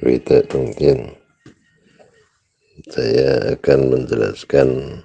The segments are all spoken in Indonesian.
Wita Tongkin. Saya akan menjelaskan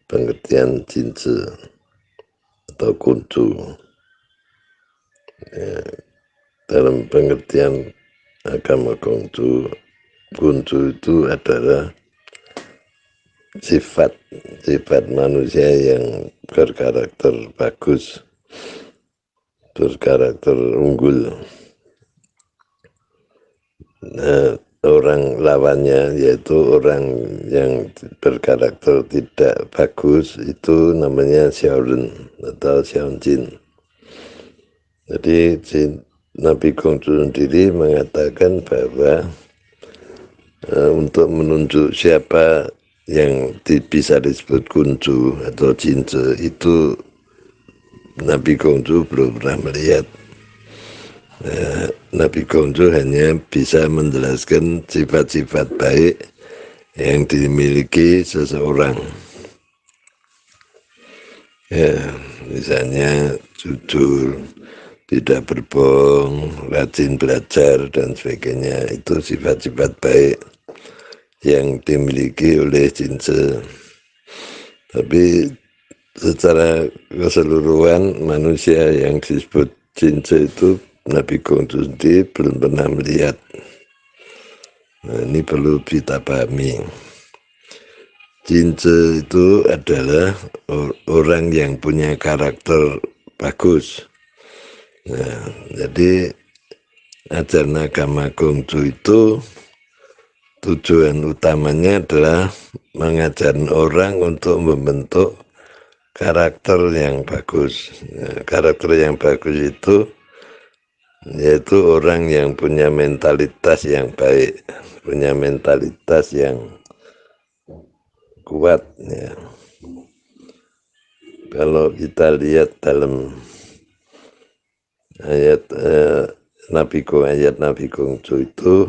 pengertian jinze atau kuncu. Dalam pengertian agama Konghucu, kuncu itu adalah sifat manusia yang berkarakter bagus, berkarakter unggul. Nah, orang lawannya yaitu orang yang berkarakter tidak bagus itu namanya Xiaorun atau Xiaojin. Jadi Nabi Konghucu sendiri mengatakan bahwa untuk menunjuk siapa yang bisa disebut kuncu atau jinze itu Nabi Konghucu belum pernah melihat. Nabi Konghucu hanya bisa menjelaskan sifat-sifat baik yang dimiliki seseorang. Ya, misalnya jujur, tidak berbohong, rajin belajar dan sebagainya. Itu sifat-sifat baik yang dimiliki oleh jinze. Tapi secara keseluruhan manusia yang disebut jinze itu Nabi Konghucu sendiri belum pernah melihat. Nah, ini perlu kita pahami. Jinze itu adalah orang yang punya karakter bagus. Nah, jadi ajaran agama Konghucu itu tujuan utamanya adalah mengajarkan orang untuk membentuk karakter yang bagus. Nah, karakter yang bagus itu yaitu orang yang punya mentalitas yang baik, punya mentalitas yang kuat. Ya. Kalau kita lihat dalam ayat Nabi Konghucu itu,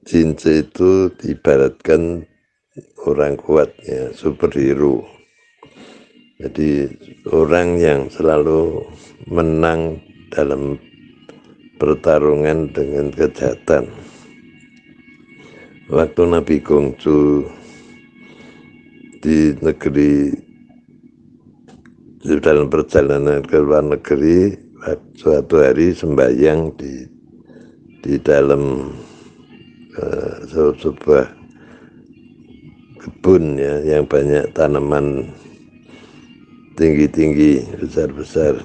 jinze itu diibaratkan orang kuat, ya, superhero. Jadi orang yang selalu menang dalam pertarungan dengan kejahatan. Waktu Nabi Konghucu di negeri, dalam perjalanan ke luar negeri, suatu hari sembahyang di dalam sebuah kebun, ya, yang banyak tanaman tinggi-tinggi, besar-besar.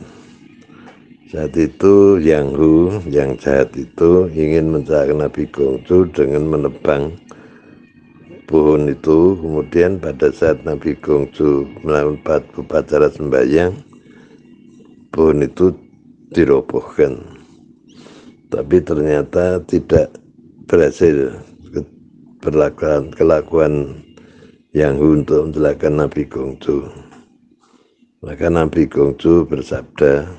Saat itu Yang Hu, yang jahat itu, ingin mencelakakan Nabi Konghucu dengan menebang pohon itu. Kemudian pada saat Nabi Konghucu melakukan upacara sembahyang, pohon itu dirobohkan. Tapi ternyata tidak berhasil kelakuan Yang Hu untuk mencelakakan Nabi Konghucu. Maka Nabi Konghucu bersabda,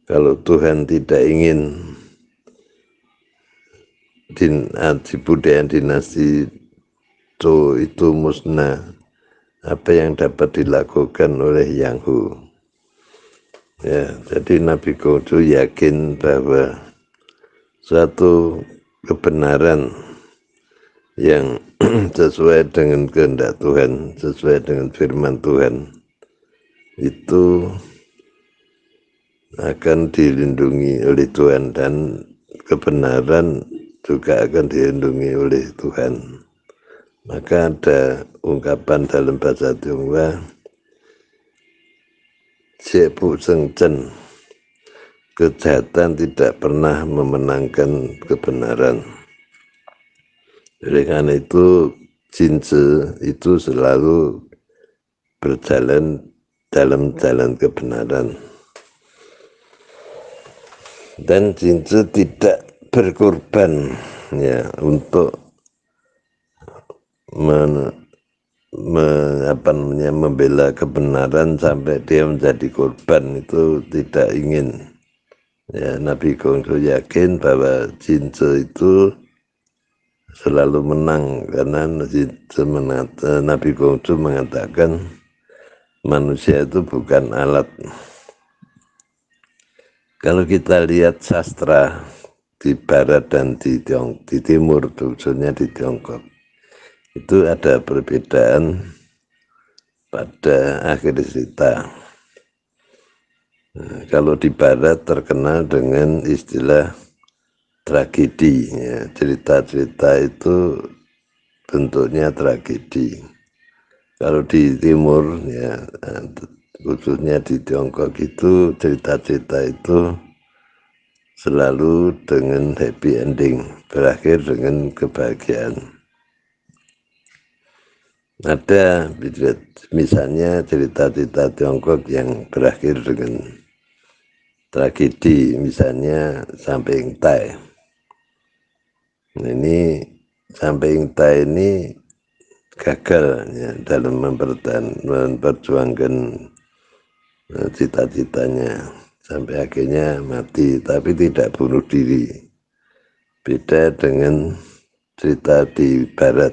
kalau Tuhan tidak ingin budaya dinasti Zhou itu musnah, apa yang dapat dilakukan oleh Yang Hu? Ya, jadi Nabi Konghucu yakin bahwa suatu kebenaran yang sesuai dengan kehendak Tuhan, sesuai dengan firman Tuhan, itu akan dilindungi oleh Tuhan, dan kebenaran juga akan dilindungi oleh Tuhan. Maka ada ungkapan dalam bahasa Tionghoa, Xiepu Seng Chen, kejahatan tidak pernah memenangkan kebenaran. Oleh karena itu jinze itu selalu berjalan dalam jalan kebenaran. Dan jinze tidak berkorban, ya, untuk membela kebenaran sampai dia menjadi korban, itu tidak ingin. Ya, Nabi Konghucu yakin bahwa jinze itu selalu menang, karena Nabi Konghucu mengatakan manusia itu bukan alat. Kalau kita lihat sastra di barat dan di timur, khususnya di Tiongkok, itu ada perbedaan pada akhir cerita. Nah, kalau di barat terkenal dengan istilah tragedi, ya, cerita-cerita itu bentuknya tragedi. Kalau di timur, ya, khususnya di Tiongkok itu cerita-cerita itu selalu dengan happy ending, berakhir dengan kebahagiaan. Ada misalnya cerita-cerita Tiongkok yang berakhir dengan tragedi, misalnya Samping Tai. Nah, ini Samping Tai ini gagal ya, dalam memperjuangkan cita-citanya sampai akhirnya mati, tapi tidak bunuh diri. Beda dengan cerita di barat.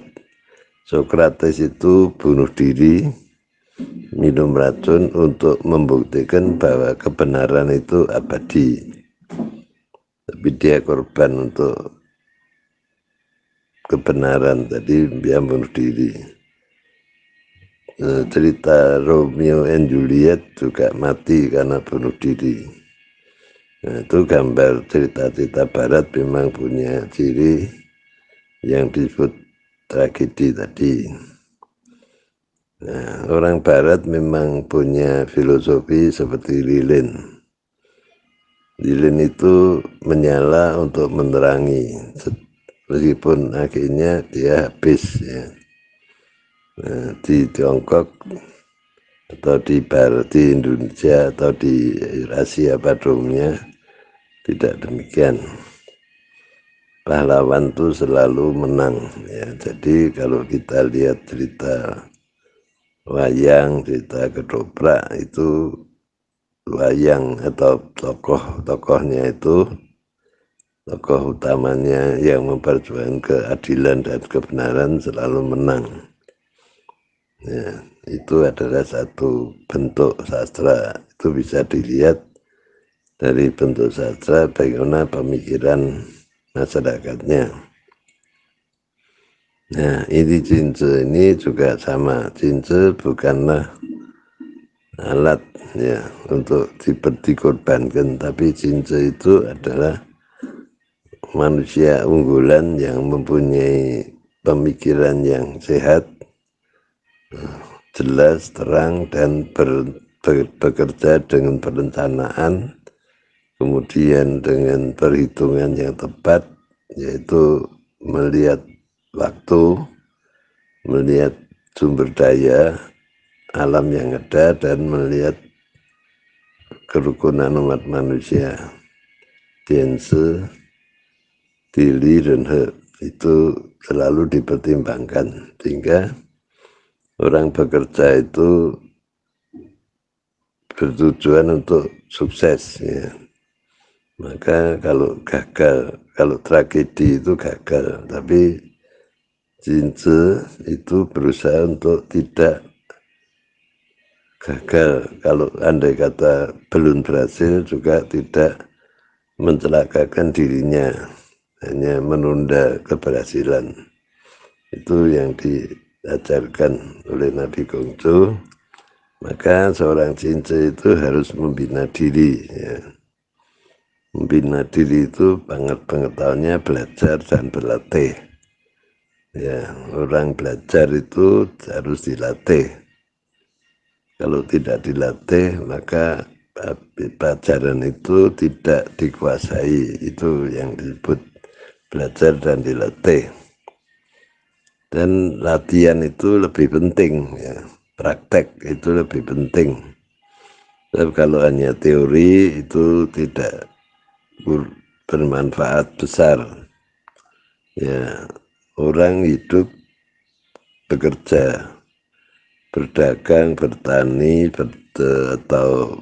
Sokrates itu bunuh diri, minum racun untuk membuktikan bahwa kebenaran itu abadi. Tapi dia korban untuk kebenaran, tadi dia bunuh diri. Cerita Romeo and Juliet juga mati karena bunuh diri. Nah, itu gambar cerita-cerita barat memang punya ciri yang disebut tragedi tadi. Nah, orang barat memang punya filosofi seperti lilin. Lilin itu menyala untuk menerangi, meskipun akhirnya dia habis ya. Nah, di Tiongkok atau di barat, di Indonesia atau di Asia pada umumnya tidak demikian. Pahlawan itu selalu menang ya. Jadi kalau kita lihat cerita wayang, cerita ketoprak, itu wayang atau tokoh-tokohnya itu, tokoh utamanya yang memperjuangkan keadilan dan kebenaran selalu menang ya. Itu adalah satu bentuk sastra. Itu bisa dilihat dari bentuk sastra bagaimana pemikiran masyarakatnya. Nah, ini cince ini juga sama. Cince bukanlah alat ya untuk dikorbankan, tapi cince itu adalah manusia unggulan yang mempunyai pemikiran yang sehat, jelas, terang, dan bekerja dengan perencanaan, kemudian dengan perhitungan yang tepat, yaitu melihat waktu, melihat sumber daya alam yang ada, dan melihat kerukunan umat manusia. Diense, Dili, dan He itu selalu dipertimbangkan, sehingga orang bekerja itu bertujuan untuk sukses ya. Maka kalau gagal, kalau tragedi itu gagal, tapi Jinze itu berusaha untuk tidak gagal. Kalau andai kata belum berhasil juga tidak mencelakakan dirinya, hanya menunda keberhasilan. Itu yang diajarkan oleh Nabi Gongjo. Maka seorang Jinze itu harus membina diri ya. Membina diri itu pengetahuannya belajar dan berlatih ya. Orang belajar itu harus dilatih. Kalau tidak dilatih maka pelajaran itu tidak dikuasai. Itu yang disebut belajar dan dilatih. Dan latihan itu lebih penting ya. Praktek itu lebih penting. Tapi kalau hanya teori itu tidak bermanfaat besar ya. Orang hidup bekerja, berdagang, bertani, atau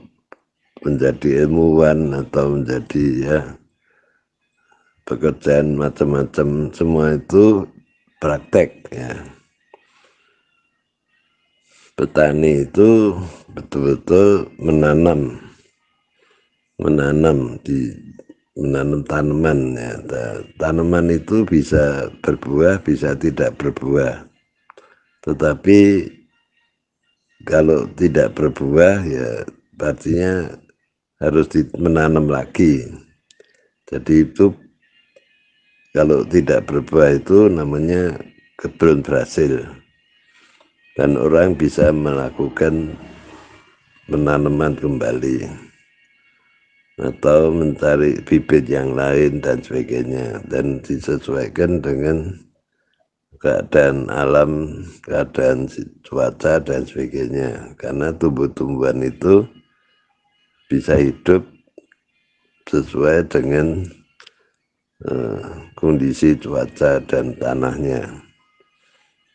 menjadi ilmuwan, atau menjadi ya pekerjaan macam-macam, semua itu praktek ya. Petani itu betul-betul menanam menanam tanaman ya. Tanaman itu bisa berbuah bisa tidak berbuah, tetapi kalau tidak berbuah ya artinya harus menanam lagi. Jadi itu kalau tidak berbuah itu namanya belum berhasil, dan orang bisa melakukan penanaman kembali atau mencari bibit yang lain dan sebagainya, dan disesuaikan dengan keadaan alam, keadaan cuaca dan sebagainya, karena tumbuh-tumbuhan itu bisa hidup sesuai dengan kondisi cuaca dan tanahnya,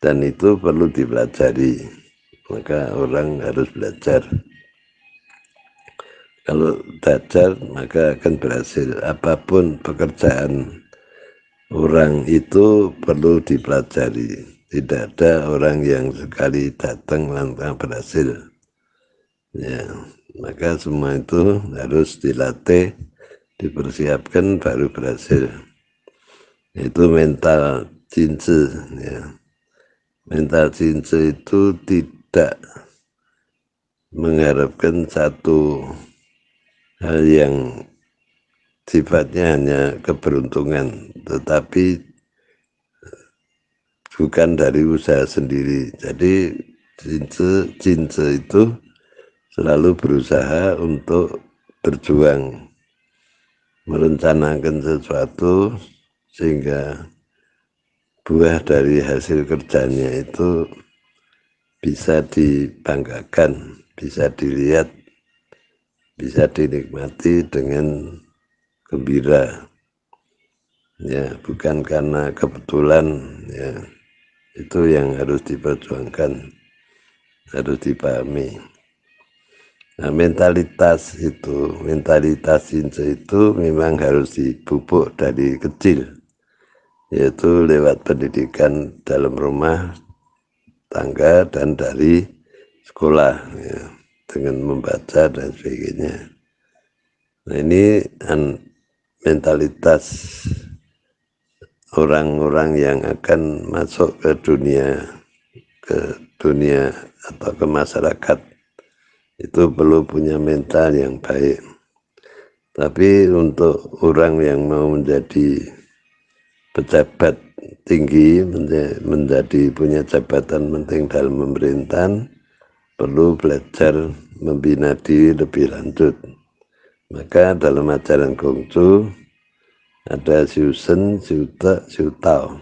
dan itu perlu dipelajari. Maka orang harus belajar. Kalau belajar maka akan berhasil. Apapun pekerjaan orang itu perlu dipelajari. Tidak ada orang yang sekali datang langsung berhasil. Ya, maka semua itu harus dilatih, dipersiapkan baru berhasil. Itu mental jinse. Ya. Mental jinse itu tidak mengharapkan satu hal yang sifatnya hanya keberuntungan, tetapi bukan dari usaha sendiri. Jadi jinse itu selalu berusaha untuk berjuang, merencanakan sesuatu sehingga buah dari hasil kerjanya itu bisa dibanggakan, bisa dilihat, bisa dinikmati dengan gembira. Ya, bukan karena kebetulan, ya. Itu yang harus diperjuangkan, harus dipahami. Nah, mentalitas jinse itu memang harus dipupuk dari kecil, yaitu lewat pendidikan dalam rumah tangga dan dari sekolah, ya, dengan membaca dan sebagainya. Nah, ini mentalitas orang-orang yang akan masuk ke dunia atau ke masyarakat, itu perlu punya mental yang baik. Tapi untuk orang yang mau menjadi pejabat tinggi, menjadi punya jabatan penting dalam pemerintahan, perlu belajar membina diri lebih lanjut. Maka dalam ajaran Konghucu ada Siusen, Siuta, Siutao.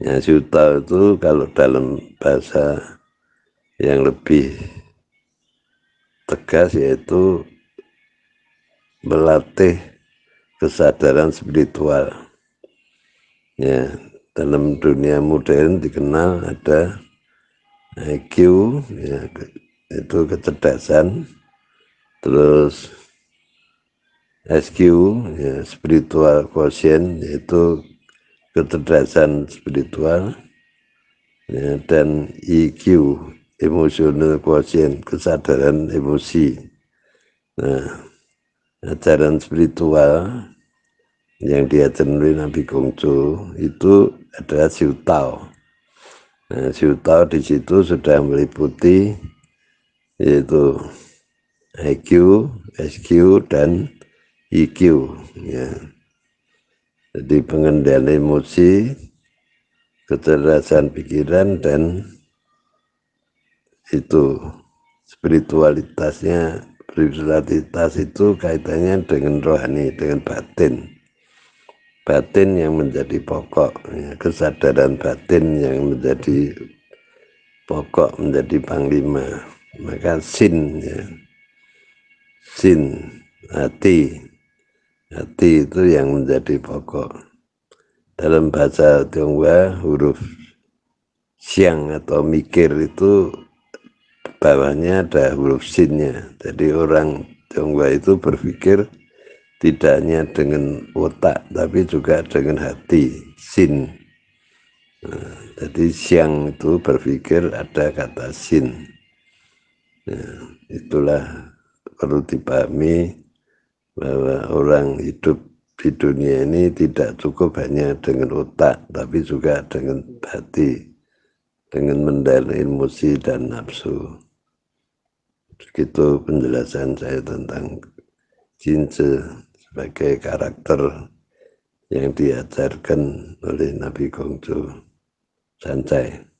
Ya, Siutao itu kalau dalam bahasa yang lebih tegas yaitu melatih kesadaran spiritual. Ya, dalam dunia modern dikenal ada IQ, ya, itu kecerdasan, terus SQ, ya, spiritual quotient, yaitu kecerdasan spiritual, ya, dan EQ, emotional quotient, kesadaran emosi. Nah, ajaran spiritual yang diajarkan oleh Nabi Konghucu itu adalah Siutao. Nah, Siutao di situ sudah meliputi yaitu IQ, SQ, dan EQ. Ya. Jadi pengendalian emosi, kecerdasan pikiran, dan itu spiritualitas itu kaitannya dengan rohani, dengan batin. Batin yang menjadi pokok, ya, kesadaran batin yang menjadi pokok, menjadi panglima. Maka sin, ya, sin, hati itu yang menjadi pokok. Dalam bahasa Tionghoa huruf siang atau mikir itu bawahnya ada huruf sinnya. Jadi orang Tionghoa itu berpikir tidak hanya dengan otak tapi juga dengan hati, sin. Nah, jadi siang itu berpikir ada kata sin. Nah, itulah perlu dipahami bahwa orang hidup di dunia ini tidak cukup hanya dengan otak, tapi juga dengan hati, dengan mendalami emosi dan nafsu. Begitu penjelasan saya tentang Jinse sebagai karakter yang diajarkan oleh Nabi Gongjo Sanjay.